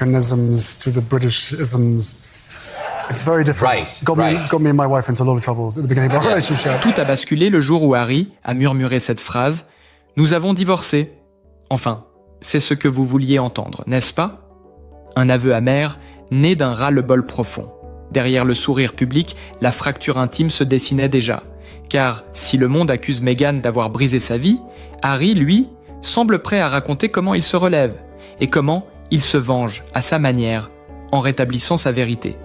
Americanisms to the Britishisms. It's very different. Right, Got me and my wife into a lot of trouble at the beginning of our relationship. Tout a basculé le jour où Harry a murmuré cette phrase « Nous avons divorcé ». Enfin, c'est ce que vous vouliez entendre, n'est-ce pas? Un aveu amer, né d'un ras-le-bol profond. Derrière le sourire public, la fracture intime se dessinait déjà. Car si le monde accuse Meghan d'avoir brisé sa vie, Harry, lui, semble prêt à raconter comment il se relève et comment il se venge à sa manière en rétablissant sa vérité.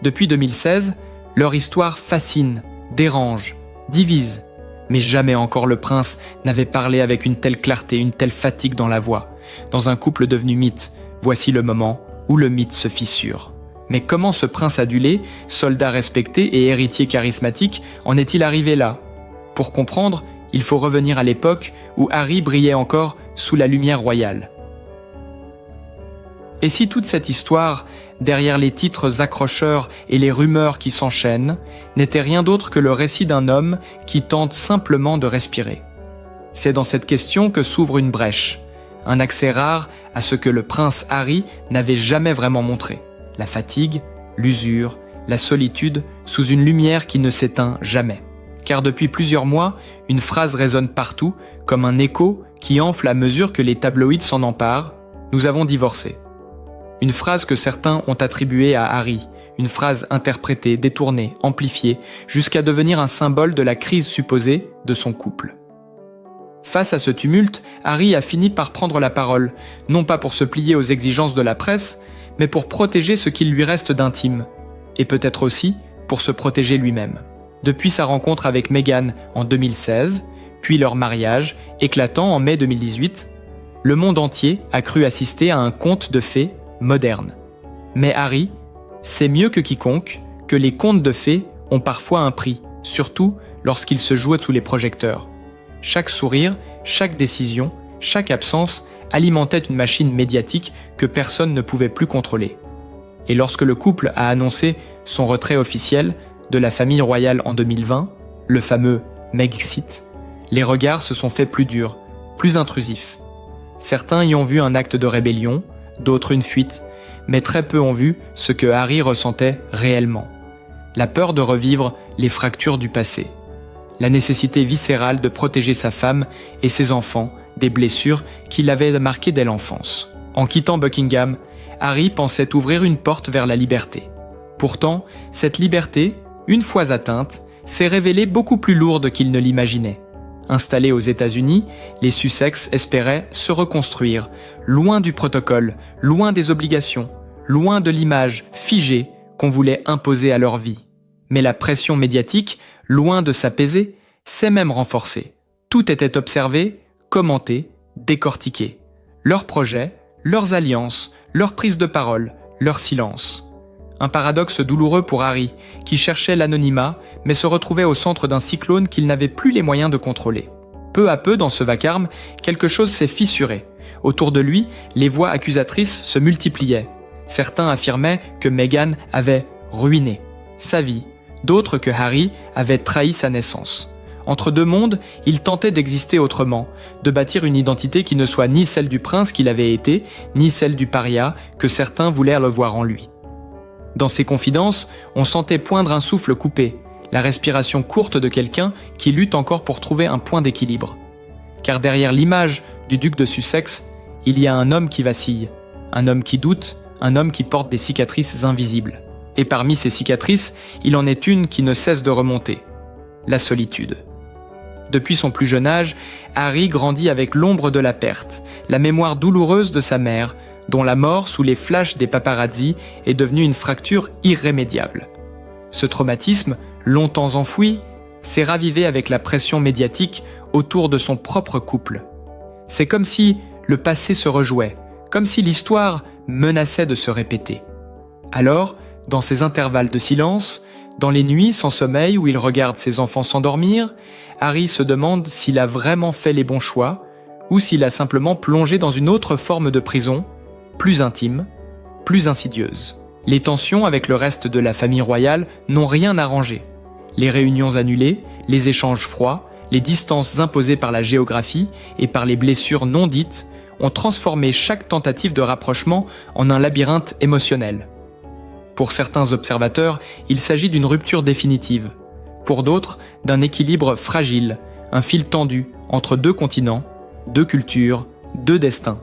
Depuis 2016, leur histoire fascine, dérange, divise. Mais jamais encore le prince n'avait parlé avec une telle clarté, une telle fatigue dans la voix. Dans un couple devenu mythe, voici le moment où le mythe se fissure. Mais comment ce prince adulé, soldat respecté et héritier charismatique, en est-il arrivé là? Pour comprendre, il faut revenir à l'époque où Harry brillait encore sous la lumière royale. Et si toute cette histoire, derrière les titres accrocheurs et les rumeurs qui s'enchaînent, n'était rien d'autre que le récit d'un homme qui tente simplement de respirer? C'est dans cette question que s'ouvre une brèche, un accès rare à ce que le prince Harry n'avait jamais vraiment montré. La fatigue, l'usure, la solitude, sous une lumière qui ne s'éteint jamais. Car depuis plusieurs mois, une phrase résonne partout, comme un écho qui enfle à mesure que les tabloïds s'en emparent. « Nous avons divorcé ». Une phrase que certains ont attribuée à Harry, une phrase interprétée, détournée, amplifiée, jusqu'à devenir un symbole de la crise supposée de son couple. Face à ce tumulte, Harry a fini par prendre la parole, non pas pour se plier aux exigences de la presse, mais pour protéger ce qu'il lui reste d'intime, et peut-être aussi pour se protéger lui-même. Depuis sa rencontre avec Meghan en 2016, puis leur mariage, éclatant en mai 2018, le monde entier a cru assister à un conte de fées moderne. Mais Harry sait mieux que quiconque que les contes de fées ont parfois un prix, surtout lorsqu'ils se jouent sous les projecteurs. Chaque sourire, chaque décision, chaque absence alimentait une machine médiatique que personne ne pouvait plus contrôler. Et lorsque le couple a annoncé son retrait officiel de la famille royale en 2020, le fameux Megxit, les regards se sont faits plus durs, plus intrusifs. Certains y ont vu un acte de rébellion, d'autres une fuite, mais très peu ont vu ce que Harry ressentait réellement. La peur de revivre les fractures du passé. La nécessité viscérale de protéger sa femme et ses enfants des blessures qui l'avaient marqué dès l'enfance. En quittant Buckingham, Harry pensait ouvrir une porte vers la liberté. Pourtant, cette liberté, une fois atteinte, s'est révélée beaucoup plus lourde qu'il ne l'imaginait. Installés aux États-Unis, les Sussex espéraient se reconstruire, loin du protocole, loin des obligations, loin de l'image figée qu'on voulait imposer à leur vie. Mais la pression médiatique, loin de s'apaiser, s'est même renforcée. Tout était observé, commenté, décortiqué. Leurs projets, leurs alliances, leurs prises de parole, leur silence. Un paradoxe douloureux pour Harry, qui cherchait l'anonymat, mais se retrouvait au centre d'un cyclone qu'il n'avait plus les moyens de contrôler. Peu à peu, dans ce vacarme, quelque chose s'est fissuré. Autour de lui, les voix accusatrices se multipliaient. Certains affirmaient que Meghan avait ruiné sa vie, d'autres que Harry avait trahi sa naissance. Entre deux mondes, il tentait d'exister autrement, de bâtir une identité qui ne soit ni celle du prince qu'il avait été, ni celle du paria que certains voulaient le voir en lui. Dans ses confidences, on sentait poindre un souffle coupé, la respiration courte de quelqu'un qui lutte encore pour trouver un point d'équilibre. Car derrière l'image du duc de Sussex, il y a un homme qui vacille, un homme qui doute, un homme qui porte des cicatrices invisibles. Et parmi ces cicatrices, il en est une qui ne cesse de remonter, la solitude. Depuis son plus jeune âge, Harry grandit avec l'ombre de la perte, la mémoire douloureuse de sa mère, dont la mort sous les flashs des paparazzi est devenue une fracture irrémédiable. Ce traumatisme, longtemps enfoui, s'est ravivé avec la pression médiatique autour de son propre couple. C'est comme si le passé se rejouait, comme si l'histoire menaçait de se répéter. Alors, dans ces intervalles de silence, dans les nuits sans sommeil où il regarde ses enfants s'endormir, Harry se demande s'il a vraiment fait les bons choix ou s'il a simplement plongé dans une autre forme de prison, plus intime, plus insidieuse. Les tensions avec le reste de la famille royale n'ont rien arrangé. Les réunions annulées, les échanges froids, les distances imposées par la géographie et par les blessures non dites ont transformé chaque tentative de rapprochement en un labyrinthe émotionnel. Pour certains observateurs, il s'agit d'une rupture définitive. Pour d'autres, d'un équilibre fragile, un fil tendu entre deux continents, deux cultures, deux destins.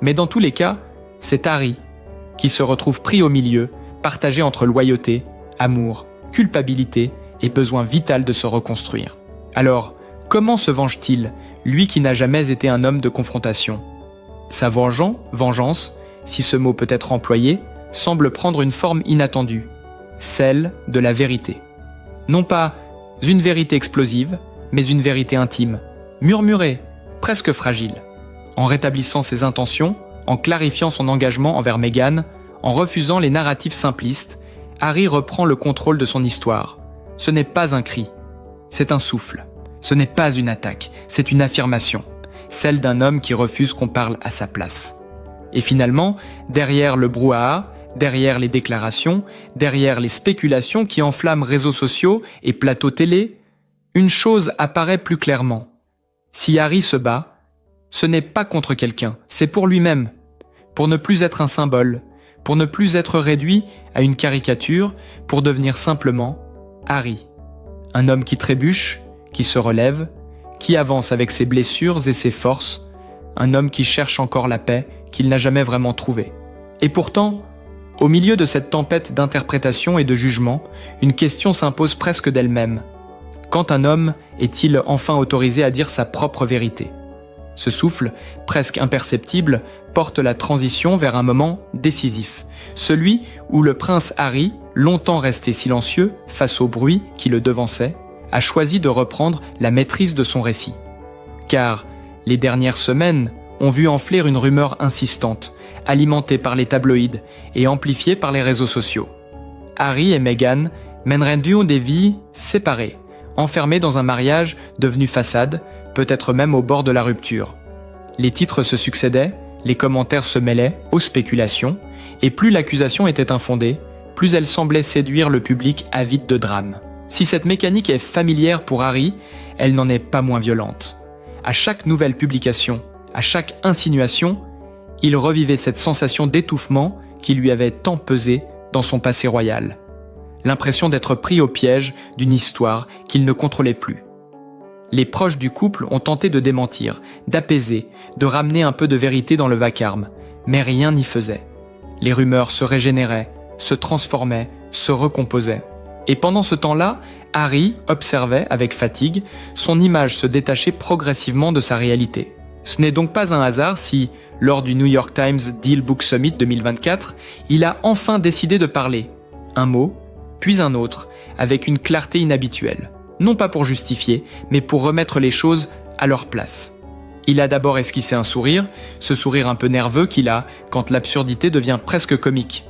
Mais dans tous les cas, c'est Harry qui se retrouve pris au milieu, partagé entre loyauté, amour, culpabilité et besoin vital de se reconstruire. Alors, comment se venge-t-il, lui qui n'a jamais été un homme de confrontation? Sa vengeance, si ce mot peut être employé, semble prendre une forme inattendue, celle de la vérité. Non pas une vérité explosive, mais une vérité intime, murmurée, presque fragile. En rétablissant ses intentions, en clarifiant son engagement envers Meghan, en refusant les narratifs simplistes, Harry reprend le contrôle de son histoire. Ce n'est pas un cri, c'est un souffle. Ce n'est pas une attaque, c'est une affirmation, celle d'un homme qui refuse qu'on parle à sa place. Et finalement, derrière le brouhaha, derrière les déclarations, derrière les spéculations qui enflamment réseaux sociaux et plateaux télé, une chose apparaît plus clairement. Si Harry se bat, ce n'est pas contre quelqu'un, c'est pour lui-même, pour ne plus être un symbole, pour ne plus être réduit à une caricature, pour devenir simplement Harry. Un homme qui trébuche, qui se relève, qui avance avec ses blessures et ses forces, un homme qui cherche encore la paix qu'il n'a jamais vraiment trouvée. Et pourtant, au milieu de cette tempête d'interprétation et de jugement, une question s'impose presque d'elle-même. Quand un homme est-il enfin autorisé à dire sa propre vérité? Ce souffle, presque imperceptible, porte la transition vers un moment décisif, celui où le prince Harry, longtemps resté silencieux face au bruit qui le devançait, a choisi de reprendre la maîtrise de son récit. Car les dernières semaines ont vu enfler une rumeur insistante, alimentée par les tabloïds et amplifiée par les réseaux sociaux. Harry et Meghan mèneraient des vies séparées, enfermés dans un mariage devenu façade, peut-être même au bord de la rupture. Les titres se succédaient, les commentaires se mêlaient aux spéculations, et plus l'accusation était infondée, plus elle semblait séduire le public avide de drame. Si cette mécanique est familière pour Harry, elle n'en est pas moins violente. À chaque nouvelle publication, à chaque insinuation, il revivait cette sensation d'étouffement qui lui avait tant pesé dans son passé royal. L'impression d'être pris au piège d'une histoire qu'il ne contrôlait plus. Les proches du couple ont tenté de démentir, d'apaiser, de ramener un peu de vérité dans le vacarme, mais rien n'y faisait. Les rumeurs se régénéraient, se transformaient, se recomposaient. Et pendant ce temps-là, Harry observait avec fatigue son image se détacher progressivement de sa réalité. Ce n'est donc pas un hasard si, lors du New York Times Deal Book Summit 2024, il a enfin décidé de parler. Un mot, puis un autre, avec une clarté inhabituelle. Non pas pour justifier, mais pour remettre les choses à leur place. Il a d'abord esquissé un sourire, ce sourire un peu nerveux qu'il a quand l'absurdité devient presque comique.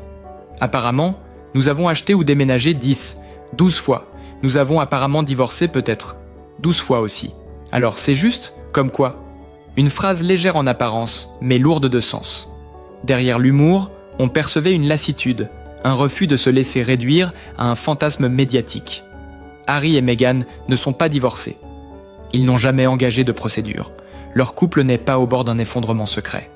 Apparemment, nous avons acheté ou déménagé 10, 12 fois. Nous avons apparemment divorcé peut-être 12 fois aussi. Alors c'est juste, comme quoi? Une phrase légère en apparence, mais lourde de sens. Derrière l'humour, on percevait une lassitude, un refus de se laisser réduire à un fantasme médiatique. Harry et Meghan ne sont pas divorcés. Ils n'ont jamais engagé de procédure. Leur couple n'est pas au bord d'un effondrement secret.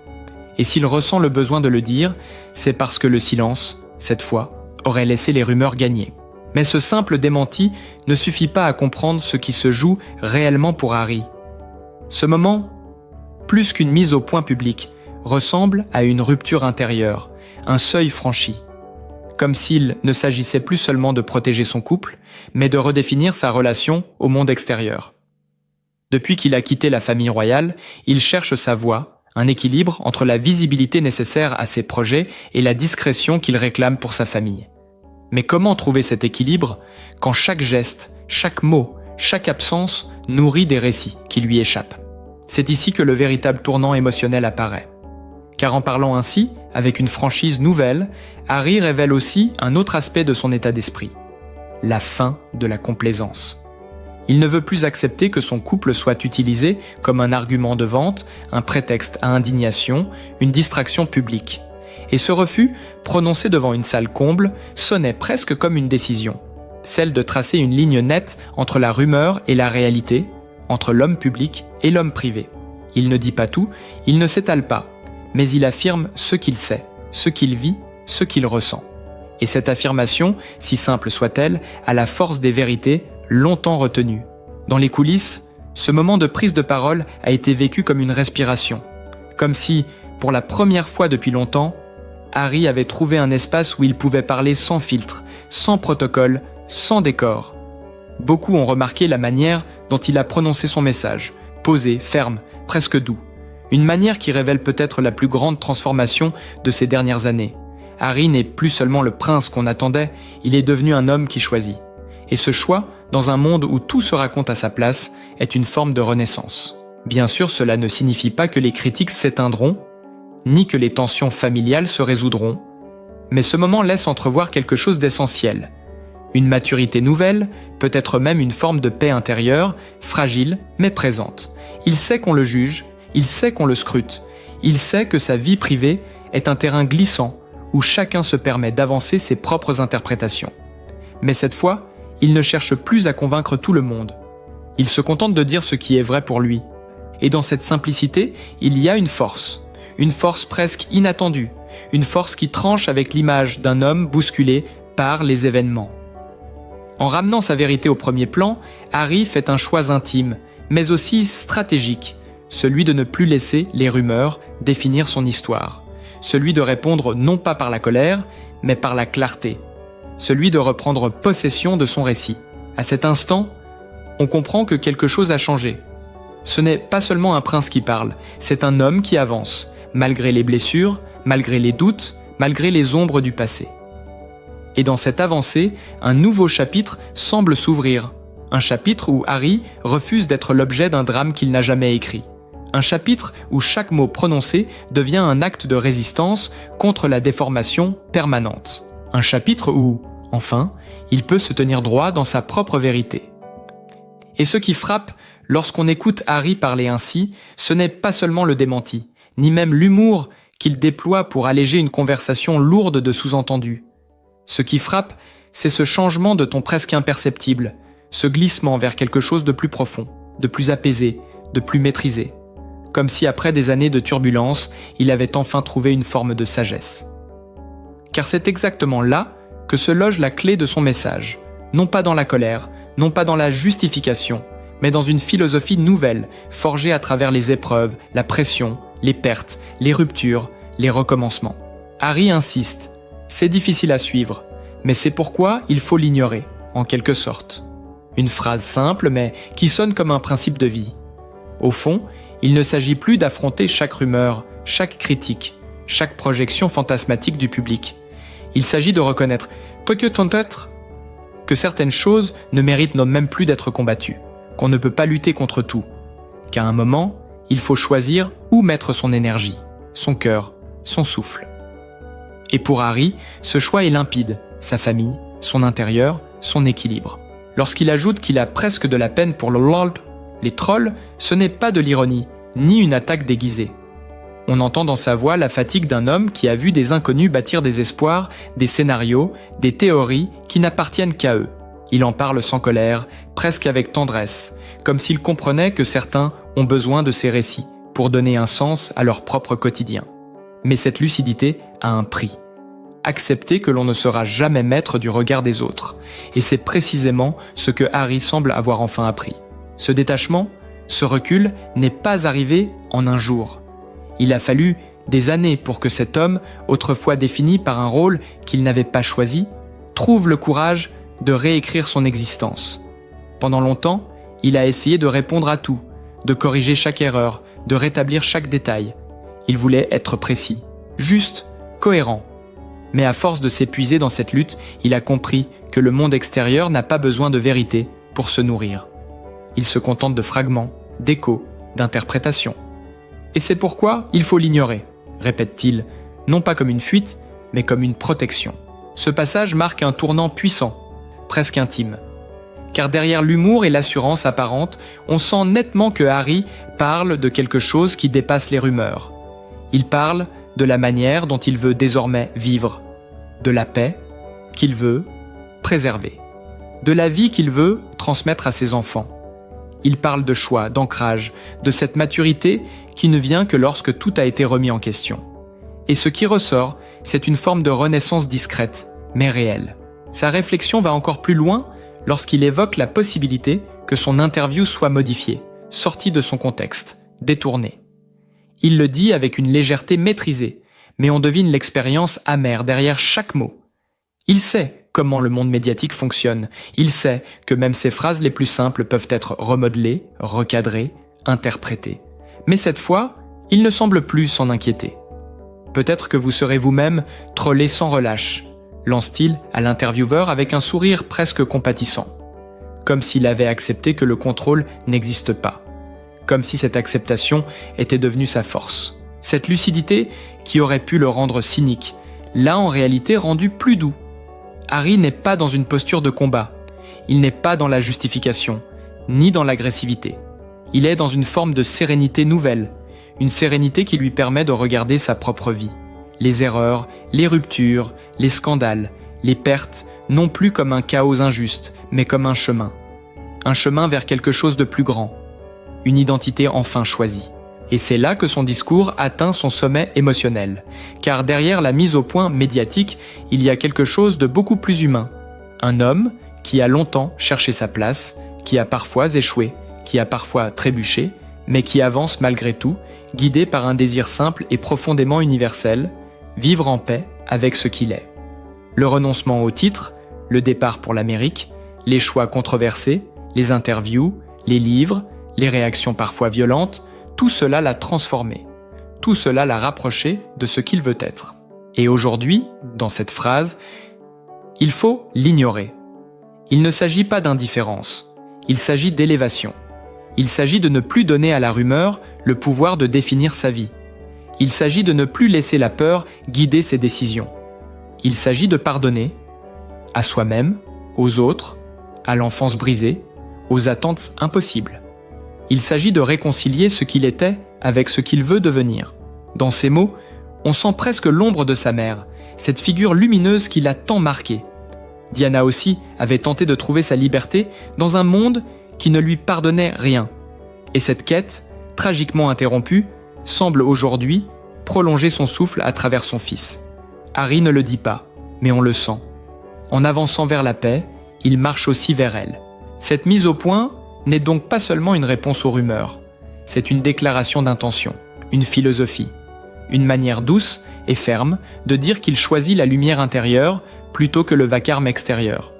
Et s'il ressent le besoin de le dire, c'est parce que le silence, cette fois, aurait laissé les rumeurs gagner. Mais ce simple démenti ne suffit pas à comprendre ce qui se joue réellement pour Harry. Ce moment, plus qu'une mise au point publique, ressemble à une rupture intérieure, un seuil franchi. Comme s'il ne s'agissait plus seulement de protéger son couple, mais de redéfinir sa relation au monde extérieur. Depuis qu'il a quitté la famille royale, il cherche sa voie, un équilibre entre la visibilité nécessaire à ses projets et la discrétion qu'il réclame pour sa famille. Mais comment trouver cet équilibre quand chaque geste, chaque mot, chaque absence nourrit des récits qui lui échappent? C'est ici que le véritable tournant émotionnel apparaît. Car en parlant ainsi, avec une franchise nouvelle, Harry révèle aussi un autre aspect de son état d'esprit. La fin de la complaisance. Il ne veut plus accepter que son couple soit utilisé comme un argument de vente, un prétexte à indignation, une distraction publique. Et ce refus, prononcé devant une salle comble, sonnait presque comme une décision. Celle de tracer une ligne nette entre la rumeur et la réalité, entre l'homme public et l'homme privé. Il ne dit pas tout, il ne s'étale pas. mais il affirme ce qu'il sait, ce qu'il vit, ce qu'il ressent. Et cette affirmation, si simple soit-elle, a la force des vérités longtemps retenues. Dans les coulisses, ce moment de prise de parole a été vécu comme une respiration, comme si, pour la première fois depuis longtemps, Harry avait trouvé un espace où il pouvait parler sans filtre, sans protocole, sans décor. Beaucoup ont remarqué la manière dont il a prononcé son message, posé, ferme, presque doux. Une manière qui révèle peut-être la plus grande transformation de ces dernières années. Harry n'est plus seulement le prince qu'on attendait, il est devenu un homme qui choisit. Et ce choix, dans un monde où tout se raconte à sa place, est une forme de renaissance. Bien sûr, cela ne signifie pas que les critiques s'éteindront, ni que les tensions familiales se résoudront, mais ce moment laisse entrevoir quelque chose d'essentiel. Une maturité nouvelle, peut-être même une forme de paix intérieure, fragile mais présente. Il sait qu'on le juge, il sait qu'on le scrute, il sait que sa vie privée est un terrain glissant où chacun se permet d'avancer ses propres interprétations. Mais cette fois, il ne cherche plus à convaincre tout le monde. Il se contente de dire ce qui est vrai pour lui. Et dans cette simplicité, il y a une force presque inattendue, une force qui tranche avec l'image d'un homme bousculé par les événements. En ramenant sa vérité au premier plan, Harry fait un choix intime, mais aussi stratégique, celui de ne plus laisser les rumeurs définir son histoire, celui de répondre non pas par la colère, mais par la clarté, celui de reprendre possession de son récit. À cet instant, on comprend que quelque chose a changé. Ce n'est pas seulement un prince qui parle, c'est un homme qui avance, malgré les blessures, malgré les doutes, malgré les ombres du passé. Et dans cette avancée, un nouveau chapitre semble s'ouvrir. Un chapitre où Harry refuse d'être l'objet d'un drame qu'il n'a jamais écrit. Un chapitre où chaque mot prononcé devient un acte de résistance contre la déformation permanente. Un chapitre où, enfin, il peut se tenir droit dans sa propre vérité. Et ce qui frappe lorsqu'on écoute Harry parler ainsi, ce n'est pas seulement le démenti, ni même l'humour qu'il déploie pour alléger une conversation lourde de sous-entendus. Ce qui frappe, c'est ce changement de ton presque imperceptible, ce glissement vers quelque chose de plus profond, de plus apaisé, de plus maîtrisé. Comme si après des années de turbulence, il avait enfin trouvé une forme de sagesse. Car c'est exactement là que se loge la clé de son message, non pas dans la colère, non pas dans la justification, mais dans une philosophie nouvelle, forgée à travers les épreuves, la pression, les pertes, les ruptures, les recommencements. Harry insiste. C'est difficile à suivre, mais c'est pourquoi il faut l'ignorer, en quelque sorte. Une phrase simple, mais qui sonne comme un principe de vie. Au fond, il ne s'agit plus d'affronter chaque rumeur, chaque critique, chaque projection fantasmatique du public. Il s'agit de reconnaître, peut-être, que certaines choses ne méritent même plus d'être combattues, qu'on ne peut pas lutter contre tout, qu'à un moment, il faut choisir où mettre son énergie, son cœur, son souffle. Et pour Harry, ce choix est limpide, sa famille, son intérieur, son équilibre. Lorsqu'il ajoute qu'il a presque de la peine pour le Lord, les trolls, ce n'est pas de l'ironie, ni une attaque déguisée. On entend dans sa voix la fatigue d'un homme qui a vu des inconnus bâtir des espoirs, des scénarios, des théories qui n'appartiennent qu'à eux. Il en parle sans colère, presque avec tendresse, comme s'il comprenait que certains ont besoin de ces récits pour donner un sens à leur propre quotidien. Mais cette lucidité a un prix. Accepter que l'on ne sera jamais maître du regard des autres. Et c'est précisément ce que Harry semble avoir enfin appris. Ce détachement, ce recul n'est pas arrivé en un jour. Il a fallu des années pour que cet homme, autrefois défini par un rôle qu'il n'avait pas choisi, trouve le courage de réécrire son existence. Pendant longtemps, il a essayé de répondre à tout, de corriger chaque erreur, de rétablir chaque détail. Il voulait être précis, juste, cohérent. Mais à force de s'épuiser dans cette lutte, il a compris que le monde extérieur n'a pas besoin de vérité pour se nourrir. Il se contente de fragments, d'échos, d'interprétations. Et c'est pourquoi il faut l'ignorer, répète-t-il, non pas comme une fuite, mais comme une protection. Ce passage marque un tournant puissant, presque intime. Car derrière l'humour et l'assurance apparente, on sent nettement que Harry parle de quelque chose qui dépasse les rumeurs. Il parle de la manière dont il veut désormais vivre, de la paix qu'il veut préserver, de la vie qu'il veut transmettre à ses enfants. Il parle de choix, d'ancrage, de cette maturité qui ne vient que lorsque tout a été remis en question. Et ce qui ressort, c'est une forme de renaissance discrète, mais réelle. Sa réflexion va encore plus loin lorsqu'il évoque la possibilité que son interview soit modifiée, sortie de son contexte, détournée. Il le dit avec une légèreté maîtrisée, mais on devine l'expérience amère derrière chaque mot. Il sait comment le monde médiatique fonctionne. Il sait que même ses phrases les plus simples peuvent être remodelées, recadrées, interprétées. Mais cette fois, il ne semble plus s'en inquiéter. Peut-être que vous serez vous-même trollé sans relâche, lance-t-il à l'intervieweur avec un sourire presque compatissant. Comme s'il avait accepté que le contrôle n'existe pas. Comme si cette acceptation était devenue sa force. Cette lucidité qui aurait pu le rendre cynique, l'a en réalité rendu plus doux. Harry n'est pas dans une posture de combat. Il n'est pas dans la justification, ni dans l'agressivité. Il est dans une forme de sérénité nouvelle, une sérénité qui lui permet de regarder sa propre vie. Les erreurs, les ruptures, les scandales, les pertes, non plus comme un chaos injuste, mais comme un chemin. Un chemin vers quelque chose de plus grand. Une identité enfin choisie. Et c'est là que son discours atteint son sommet émotionnel. Car derrière la mise au point médiatique, il y a quelque chose de beaucoup plus humain. Un homme qui a longtemps cherché sa place, qui a parfois échoué, qui a parfois trébuché, mais qui avance malgré tout, guidé par un désir simple et profondément universel, vivre en paix avec ce qu'il est. Le renoncement au titre, le départ pour l'Amérique, les choix controversés, les interviews, les livres, les réactions parfois violentes, tout cela l'a transformé. Tout cela l'a rapproché de ce qu'il veut être. Et aujourd'hui, dans cette phrase, il faut l'ignorer. Il ne s'agit pas d'indifférence, il s'agit d'élévation. Il s'agit de ne plus donner à la rumeur le pouvoir de définir sa vie. Il s'agit de ne plus laisser la peur guider ses décisions. Il s'agit de pardonner, à soi-même, aux autres, à l'enfance brisée, aux attentes impossibles. Il s'agit de réconcilier ce qu'il était avec ce qu'il veut devenir. Dans ces mots, on sent presque l'ombre de sa mère, cette figure lumineuse qui l'a tant marqué. Diana aussi avait tenté de trouver sa liberté dans un monde qui ne lui pardonnait rien. Et cette quête, tragiquement interrompue, semble aujourd'hui prolonger son souffle à travers son fils. Harry ne le dit pas, mais on le sent. En avançant vers la paix, il marche aussi vers elle. Cette mise au point n'est donc pas seulement une réponse aux rumeurs. C'est une déclaration d'intention, une philosophie, une manière douce et ferme de dire qu'il choisit la lumière intérieure plutôt que le vacarme extérieur,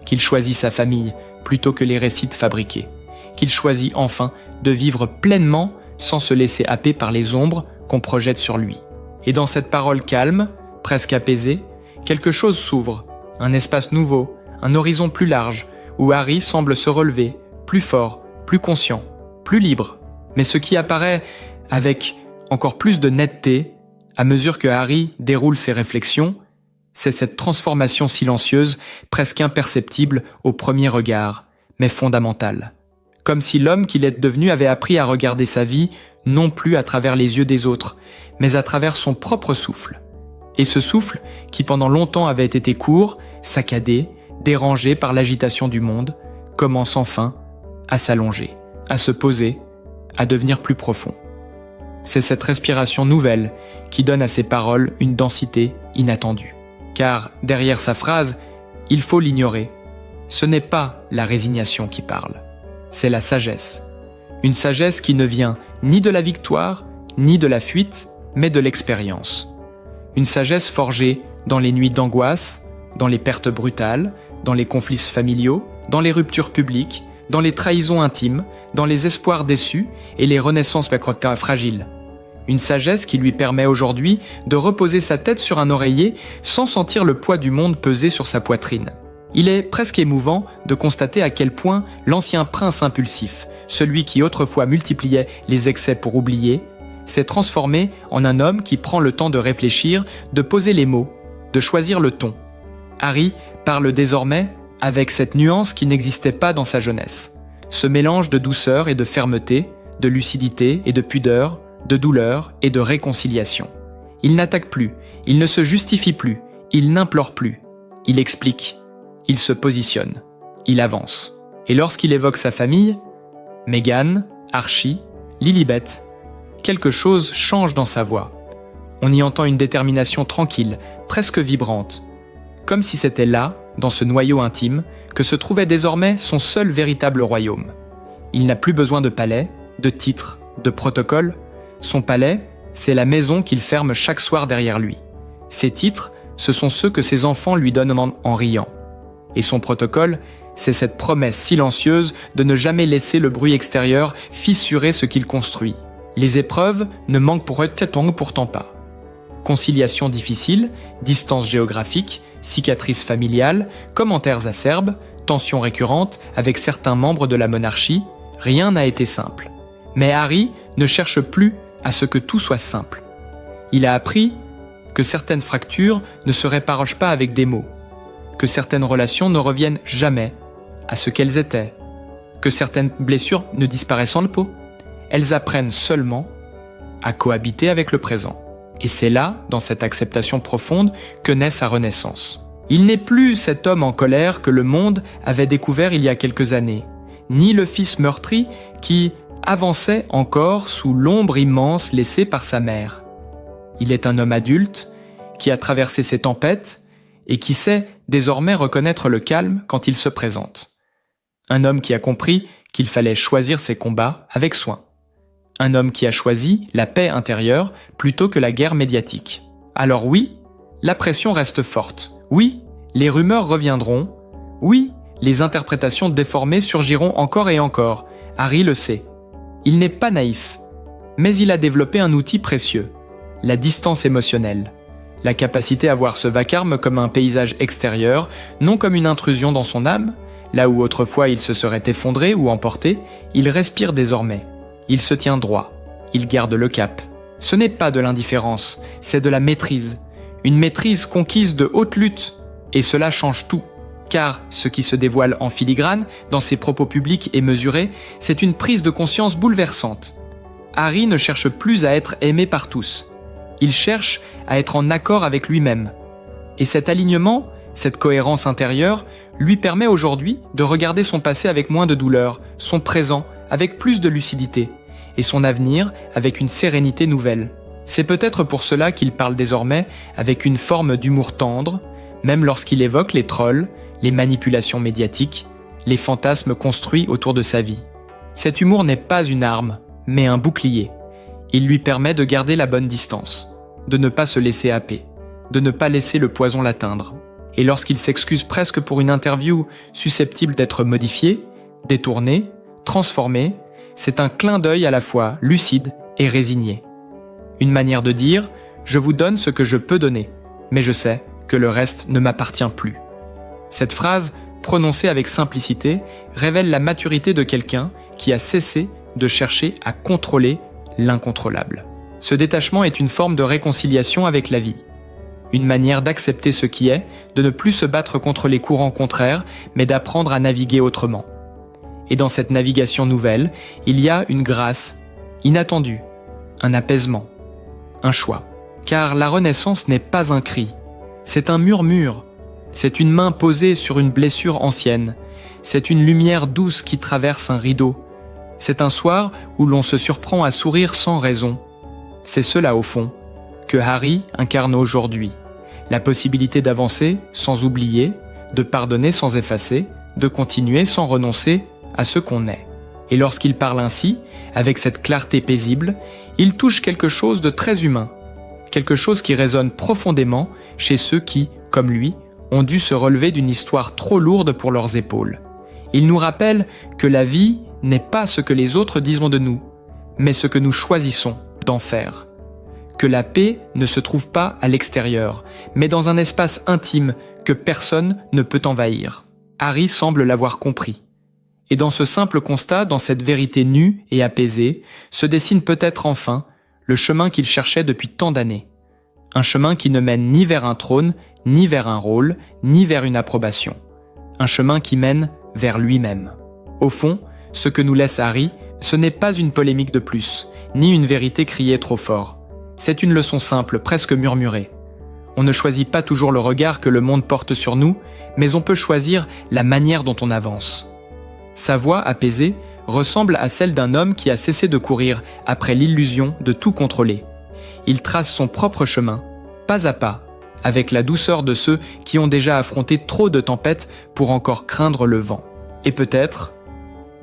qu'il choisit sa famille plutôt que les récits fabriqués, qu'il choisit enfin de vivre pleinement sans se laisser happer par les ombres qu'on projette sur lui. Et dans cette parole calme, presque apaisée, quelque chose s'ouvre, un espace nouveau, un horizon plus large, où Harry semble se relever, plus fort, plus conscient, plus libre. Mais ce qui apparaît avec encore plus de netteté, à mesure que Harry déroule ses réflexions, c'est cette transformation silencieuse, presque imperceptible au premier regard, mais fondamentale. Comme si l'homme qu'il est devenu avait appris à regarder sa vie non plus à travers les yeux des autres, mais à travers son propre souffle. Et ce souffle, qui pendant longtemps avait été court, saccadé, dérangé par l'agitation du monde, commence enfin à s'allonger, à se poser, à devenir plus profond. C'est cette respiration nouvelle qui donne à ses paroles une densité inattendue. Car derrière sa phrase, il faut l'ignorer. Ce n'est pas la résignation qui parle, c'est la sagesse. Une sagesse qui ne vient ni de la victoire, ni de la fuite, mais de l'expérience. Une sagesse forgée dans les nuits d'angoisse, dans les pertes brutales, dans les conflits familiaux, dans les ruptures publiques, dans les trahisons intimes, dans les espoirs déçus et les renaissances fragiles. Une sagesse qui lui permet aujourd'hui de reposer sa tête sur un oreiller sans sentir le poids du monde peser sur sa poitrine. Il est presque émouvant de constater à quel point l'ancien prince impulsif, celui qui autrefois multipliait les excès pour oublier, s'est transformé en un homme qui prend le temps de réfléchir, de poser les mots, de choisir le ton. Harry parle désormais avec cette nuance qui n'existait pas dans sa jeunesse. Ce mélange de douceur et de fermeté, de lucidité et de pudeur, de douleur et de réconciliation. Il n'attaque plus, il ne se justifie plus, il n'implore plus. Il explique, il se positionne, il avance. Et lorsqu'il évoque sa famille, Meghan, Archie, Lilibet, quelque chose change dans sa voix. On y entend une détermination tranquille, presque vibrante. Comme si c'était là, dans ce noyau intime, que se trouvait désormais son seul véritable royaume. Il n'a plus besoin de palais, de titres, de protocoles. Son palais, c'est la maison qu'il ferme chaque soir derrière lui. Ses titres, ce sont ceux que ses enfants lui donnent en riant. Et son protocole, c'est cette promesse silencieuse de ne jamais laisser le bruit extérieur fissurer ce qu'il construit. Les épreuves ne manquent pourtant pas. Conciliation difficile, distance géographique, cicatrices familiales, commentaires acerbes, tensions récurrentes avec certains membres de la monarchie, rien n'a été simple. Mais Harry ne cherche plus à ce que tout soit simple. Il a appris que certaines fractures ne se réparent pas avec des mots, que certaines relations ne reviennent jamais à ce qu'elles étaient, que certaines blessures ne disparaissent en le pot. Elles apprennent seulement à cohabiter avec le présent. Et c'est là, dans cette acceptation profonde, que naît sa renaissance. Il n'est plus cet homme en colère que le monde avait découvert il y a quelques années, ni le fils meurtri qui avançait encore sous l'ombre immense laissée par sa mère. Il est un homme adulte qui a traversé ses tempêtes et qui sait désormais reconnaître le calme quand il se présente. Un homme qui a compris qu'il fallait choisir ses combats avec soin. Un homme qui a choisi la paix intérieure plutôt que la guerre médiatique. Alors oui, la pression reste forte. Oui, les rumeurs reviendront. Oui, les interprétations déformées surgiront encore et encore. Harry le sait. Il n'est pas naïf, mais il a développé un outil précieux, la distance émotionnelle. La capacité à voir ce vacarme comme un paysage extérieur, non comme une intrusion dans son âme. Là où autrefois il se serait effondré ou emporté, il respire désormais. Il se tient droit, il garde le cap. Ce n'est pas de l'indifférence, c'est de la maîtrise. Une maîtrise conquise de haute lutte. Et cela change tout. Car ce qui se dévoile en filigrane, dans ses propos publics et mesurés, c'est une prise de conscience bouleversante. Harry ne cherche plus à être aimé par tous. Il cherche à être en accord avec lui-même. Et cet alignement, cette cohérence intérieure, lui permet aujourd'hui de regarder son passé avec moins de douleur, son présent avec plus de lucidité, et son avenir avec une sérénité nouvelle. C'est peut-être pour cela qu'il parle désormais avec une forme d'humour tendre, même lorsqu'il évoque les trolls, les manipulations médiatiques, les fantasmes construits autour de sa vie. Cet humour n'est pas une arme, mais un bouclier. Il lui permet de garder la bonne distance, de ne pas se laisser happer, de ne pas laisser le poison l'atteindre. Et lorsqu'il s'excuse presque pour une interview susceptible d'être modifiée, détournée, transformée, c'est un clin d'œil à la fois lucide et résigné. Une manière de dire « je vous donne ce que je peux donner, mais je sais que le reste ne m'appartient plus ». Cette phrase, prononcée avec simplicité, révèle la maturité de quelqu'un qui a cessé de chercher à contrôler l'incontrôlable. Ce détachement est une forme de réconciliation avec la vie. Une manière d'accepter ce qui est, de ne plus se battre contre les courants contraires, mais d'apprendre à naviguer autrement. Et dans cette navigation nouvelle, il y a une grâce inattendue, un apaisement, un choix. Car la renaissance n'est pas un cri, c'est un murmure, c'est une main posée sur une blessure ancienne, c'est une lumière douce qui traverse un rideau, c'est un soir où l'on se surprend à sourire sans raison. C'est cela au fond que Harry incarne aujourd'hui, la possibilité d'avancer sans oublier, de pardonner sans effacer, de continuer sans renoncer à ce qu'on est. Et lorsqu'il parle ainsi, avec cette clarté paisible, il touche quelque chose de très humain, quelque chose qui résonne profondément chez ceux qui, comme lui, ont dû se relever d'une histoire trop lourde pour leurs épaules. Il nous rappelle que la vie n'est pas ce que les autres diront de nous, mais ce que nous choisissons d'en faire. Que la paix ne se trouve pas à l'extérieur, mais dans un espace intime que personne ne peut envahir. Harry semble l'avoir compris. Et dans ce simple constat, dans cette vérité nue et apaisée, se dessine peut-être enfin le chemin qu'il cherchait depuis tant d'années. Un chemin qui ne mène ni vers un trône, ni vers un rôle, ni vers une approbation. Un chemin qui mène vers lui-même. Au fond, ce que nous laisse Harry, ce n'est pas une polémique de plus, ni une vérité criée trop fort. C'est une leçon simple, presque murmurée. On ne choisit pas toujours le regard que le monde porte sur nous, mais on peut choisir la manière dont on avance. Sa voix apaisée ressemble à celle d'un homme qui a cessé de courir après l'illusion de tout contrôler. Il trace son propre chemin, pas à pas, avec la douceur de ceux qui ont déjà affronté trop de tempêtes pour encore craindre le vent. Et peut-être,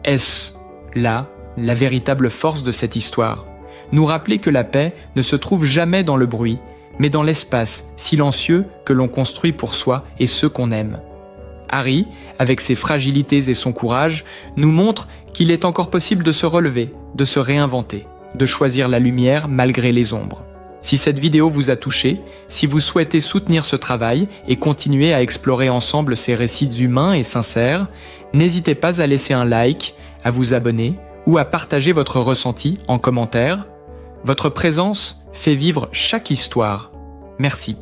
est-ce là la véritable force de cette histoire, nous rappeler que la paix ne se trouve jamais dans le bruit, mais dans l'espace silencieux que l'on construit pour soi et ceux qu'on aime. Harry, avec ses fragilités et son courage, nous montre qu'il est encore possible de se relever, de se réinventer, de choisir la lumière malgré les ombres. Si cette vidéo vous a touché, si vous souhaitez soutenir ce travail et continuer à explorer ensemble ces récits humains et sincères, n'hésitez pas à laisser un like, à vous abonner ou à partager votre ressenti en commentaire. Votre présence fait vivre chaque histoire. Merci.